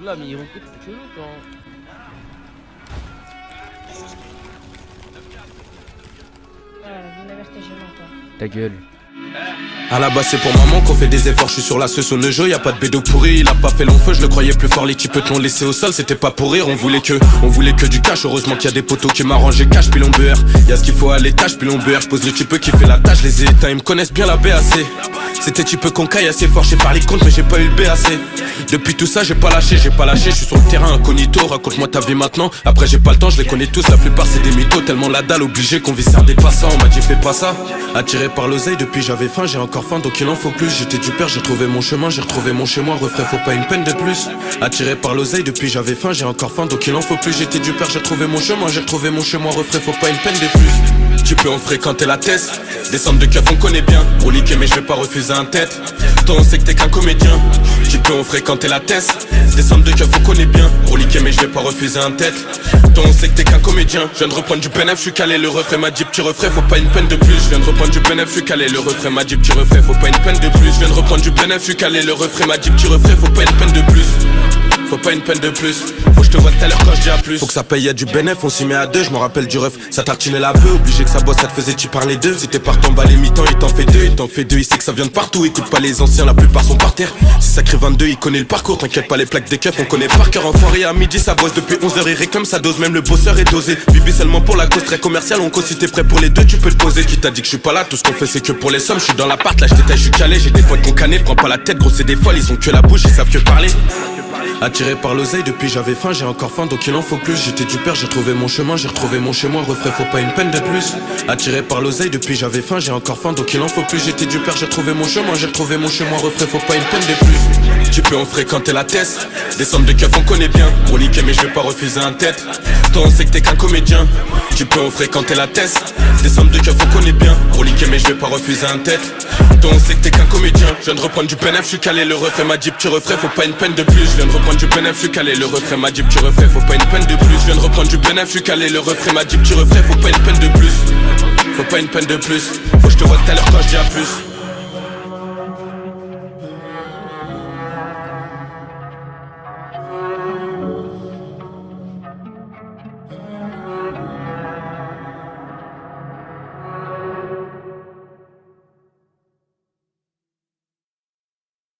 là, mais ils recrutent chez nous, toi. Vous l'avez retégé longtemps. Ta gueule. À la base c'est pour maman qu'on fait des efforts, je suis sur la sauce au jeu, y'a pas de bédo pourri, il a pas fait long feu, je le croyais plus fort, les types te l'ont laissé au sol, c'était pas pour rire, on voulait que du cash, heureusement qu'il y a des poteaux qui m'arrangent cash, puis l'on beurre, y'a ce qu'il faut à l'étage, puis l'on beurre, je pose le type qui fait la tâche, les éteints, ils me connaissent bien la BAC, c'était type qu'on caille assez fort, j'ai parlé contre mais j'ai pas eu le BAC, depuis tout ça j'ai pas lâché, je suis sur le terrain incognito, raconte-moi ta vie maintenant, après j'ai pas le temps, je les connais tous, la plupart c'est des mythos, tellement la dalle, obligé qu'on visse des passants, on m'a dit fais pas ça, attiré par l'oseille, depuis j'avais faim, j'ai encore faim donc il en faut plus. J'étais du père, j'ai trouvé mon chemin, j'ai retrouvé mon chez moi. Refrain, faut pas une peine de plus. Attiré par l'oseille, depuis j'avais faim, j'ai encore faim donc il en faut plus. J'étais du père, j'ai trouvé mon chemin, j'ai retrouvé mon chez moi. Refrain, faut pas une peine de plus. Tu peux en fréquenter la thèse. Descendre de keuf, on connaît bien. Broliquer, mais je vais pas refuser un tête. Toi, on sait que t'es qu'un comédien. Tu peux en fréquenter la thèse. Descendre de keuf, on connaît bien. Broliquer, mais je vais pas refuser un tête. Toi, on sait que t'es qu'un comédien. Je viens de reprendre du bénéf, je suis calé. Le refrain m'a dit petit refrain, faut pas une peine de plus. Je viens de reprendre du bénéf, je suis calé. Le refrain m'a dit petit refrain, faut pas une peine de plus. Je viens de reprendre du bénéf, je suis calé. Le refrain m'a dit petit refrain, faut pas une peine de plus. Faut pas une peine de plus. Faut que je te vois tout à l'heure quand je dis à plus. Faut que ça paye, y'a du bénéf, on s'y met à deux. Je me rappelle du ref, ça tartinait la peu. Obligé que ça bosse, ça te faisait tu parler d'eux. Si t'es partant, bah les mi-temps, il t'en fait deux. Il t'en fait deux, il sait que ça vient de partout. Écoute pas les anciens, la plupart sont par terre. Si ça crée 22, il connaît le parcours. T'inquiète pas, les plaques des keufs, on connaît par cœur. Enfoiré à midi, ça bosse depuis 11h. Il réclame sa dose, même le bosseur est dosé. Bibi seulement pour la cause très commerciale. On cause si t'es prêt pour les deux, tu peux te poser. Qui t'a dit que je suis pas là, tout ce qu'on fait c'est que pour les sommes. Je suis dans l'appart, là je détaille, je suis calé. J'ai des potes qu'on canne, prends pas la tête, gros c'est des folles. Ils ont que la bouche, ils savent que parler. Attiré par l'oseille, depuis j'avais faim, j'ai encore faim donc il en faut plus. J'étais du père, j'ai trouvé mon chemin, j'ai retrouvé mon chez moi. Refrain, faut pas une peine de plus. Attiré par l'oseille, depuis j'avais faim, j'ai encore faim donc il en faut plus. J'étais du père, j'ai trouvé mon chemin, j'ai retrouvé mon chez moi. Refrain, faut pas une peine de plus. Tu peux en fréquenter la thèse. Descendre de keuf, on connaît bien. Broliquer, mais je vais pas refuser un tête. Toi, on sait que t'es qu'un comédien. Tu peux en fréquenter la thèse. Descendre de keuf, on connaît bien. Broliquer, mais je vais pas refuser un tête. Toi, on sait que t'es qu'un comédien. Je viens de reprendre du bénéf, je suis calé. Le refrain m'a dit petit refrain, faut pas une peine de plus. Je viens de reprendre du bénéf, je suis calé. Le refrain m'a dit petit refrain, faut pas une peine de plus. Je viens de reprendre du bénéf, je suis calé. Le refrain m'a dit petit refrain, faut pas une peine de plus. Faut pas une peine de plus. Faut que je te vois tout à l'heure quand je dis à plus.